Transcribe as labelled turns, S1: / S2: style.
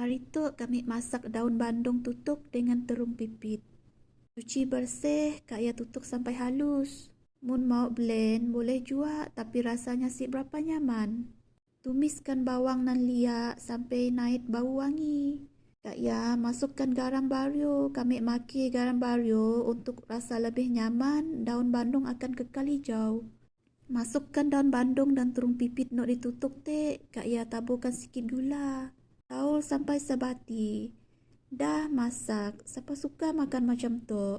S1: Hari tu kami masak daun bandung tutuk dengan terung pipit. Cuci bersih, Kak ya tutuk sampai halus. Mun mau blend boleh jua, tapi rasanya si berapa nyaman. Tumiskan bawang nan liak sampai naik bau wangi. Kak ya, masukkan garam baryo. Kami maki garam baryo untuk rasa lebih nyaman. Daun bandung akan kekal hijau. Masukkan daun bandung dan terung pipit nok ditutuk te. Kak ya, taburkan sedikit gula. Taul sampai sebati. Dah masak. Siapa suka makan macam tu?